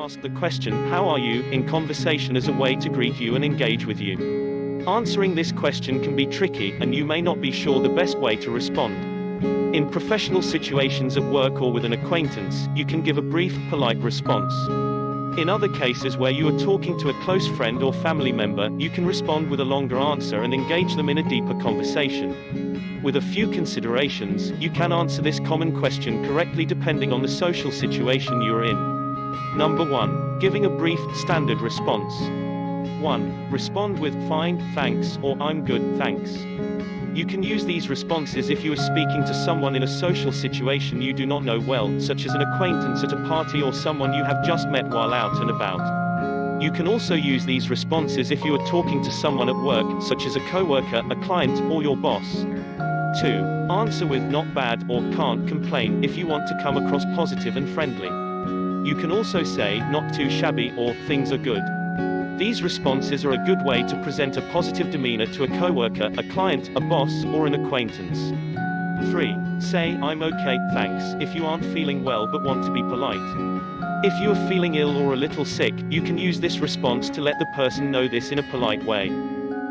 ask the question, "How are you?" in conversation as a way to greet you and engage with you. Answering this question can be tricky, and you may not be sure the best way to respond. In professional situations at work or with an acquaintance, you can give a brief, polite response. In other cases where you are talking to a close friend or family member, you can respond with a longer answer and engage them in a deeper conversation. With a few considerations, you can answer this common question correctly depending on the social situation you're in. Number 1. Giving a brief, standard response. 1. Respond with, "Fine, thanks," or "I'm good, thanks." You can use these responses if you are speaking to someone in a social situation you do not know well, such as an acquaintance at a party or someone you have just met while out and about. You can also use these responses if you are talking to someone at work, such as a coworker, a client, or your boss. 2. Answer with "Not bad" or "Can't complain" if you want to come across positive and friendly. You can also say "Not too shabby" or "Things are good." These responses are a good way to present a positive demeanor to a coworker, a client, a boss, or an acquaintance. 3. Say "I'm okay, thanks" if you aren't feeling well but want to be polite. If you are feeling ill or a little sick, you can use this response to let the person know this in a polite way.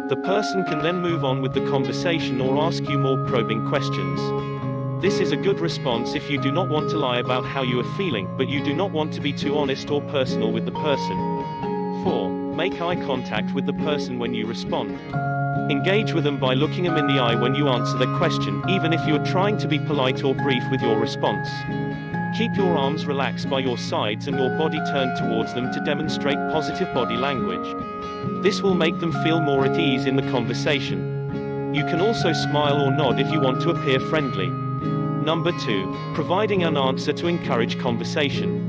The person can then move on with the conversation or ask you more probing questions. This is a good response if you do not want to lie about how you are feeling, but you do not want to be too honest or personal with the person. 4. Make eye contact with the person when you respond. Engage with them by looking them in the eye when you answer their question, even if you are trying to be polite or brief with your response. Keep your arms relaxed by your sides and your body turned towards them to demonstrate positive body language. This will make them feel more at ease in the conversation. You can also smile or nod if you want to appear friendly. Number 2. Providing an answer to encourage conversation.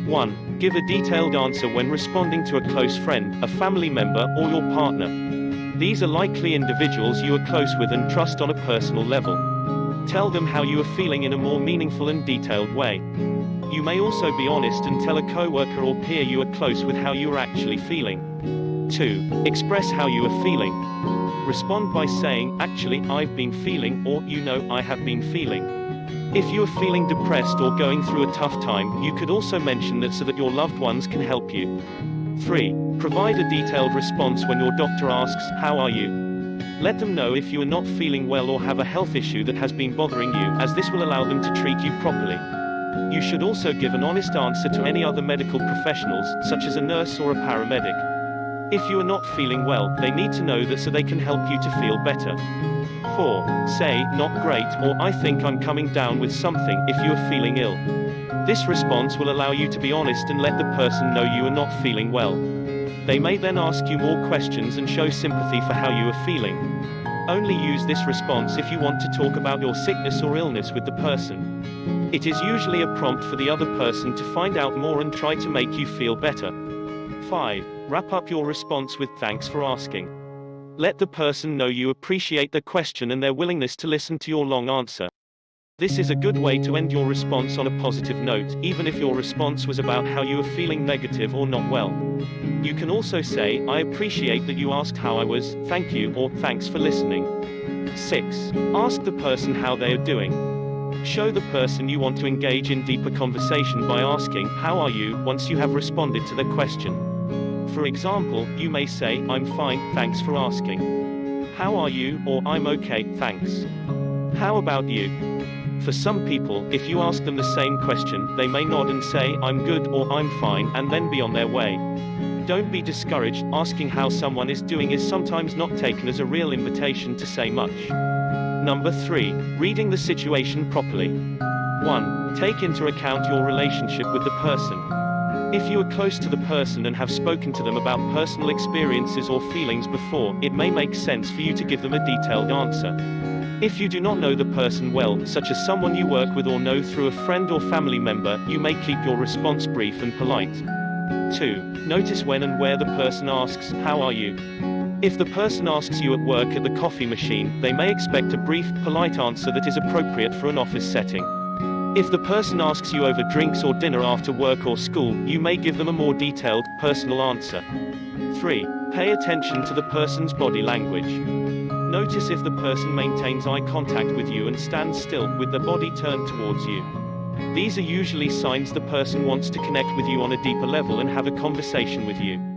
1. Give a detailed answer when responding to a close friend, a family member, or your partner. These are likely individuals you are close with and trust on a personal level. Tell them how you are feeling in a more meaningful and detailed way. You may also be honest and tell a coworker or peer you are close with how you are actually feeling. 2. Express how you are feeling. Respond by saying, "Actually, I've been feeling," or "You know, I have been feeling." If you are feeling depressed or going through a tough time, you could also mention that so that your loved ones can help you. 3. Provide a detailed response when your doctor asks, "How are you?" Let them know if you are not feeling well or have a health issue that has been bothering you, as this will allow them to treat you properly. You should also give an honest answer to any other medical professionals, such as a nurse or a paramedic. If you are not feeling well, they need to know that so they can help you to feel better. 4. Say, "Not great," or "I think I'm coming down with something," if you are feeling ill. This response will allow you to be honest and let the person know you are not feeling well. They may then ask you more questions and show sympathy for how you are feeling. Only use this response if you want to talk about your sickness or illness with the person. It is usually a prompt for the other person to find out more and try to make you feel better. 5. Wrap up your response with "Thanks for asking." Let the person know you appreciate their question and their willingness to listen to your long answer. This is a good way to end your response on a positive note, even if your response was about how you are feeling negative or not well. You can also say, "I appreciate that you asked how I was, thank you," or "Thanks for listening." 6. Ask the person how they are doing. Show the person you want to engage in deeper conversation by asking, "How are you?" once you have responded to their question. For example, you may say, "I'm fine, thanks for asking." "How are you?" or "I'm okay, thanks." "How about you?" For some people, if you ask them the same question, they may nod and say, "I'm good," or "I'm fine," and then be on their way. Don't be discouraged. Asking how someone is doing is sometimes not taken as a real invitation to say much. Number 3. Reading the situation properly. 1. Take into account your relationship with the person. If you are close to the person and have spoken to them about personal experiences or feelings before, it may make sense for you to give them a detailed answer. If you do not know the person well, such as someone you work with or know through a friend or family member, you may keep your response brief and polite. 2. Notice when and where the person asks, "How are you?" If the person asks you at work at the coffee machine, they may expect a brief, polite answer that is appropriate for an office setting. If the person asks you over drinks or dinner after work or school, you may give them a more detailed, personal answer. 3. Pay attention to the person's body language. Notice if the person maintains eye contact with you and stands still, with their body turned towards you. These are usually signs the person wants to connect with you on a deeper level and have a conversation with you.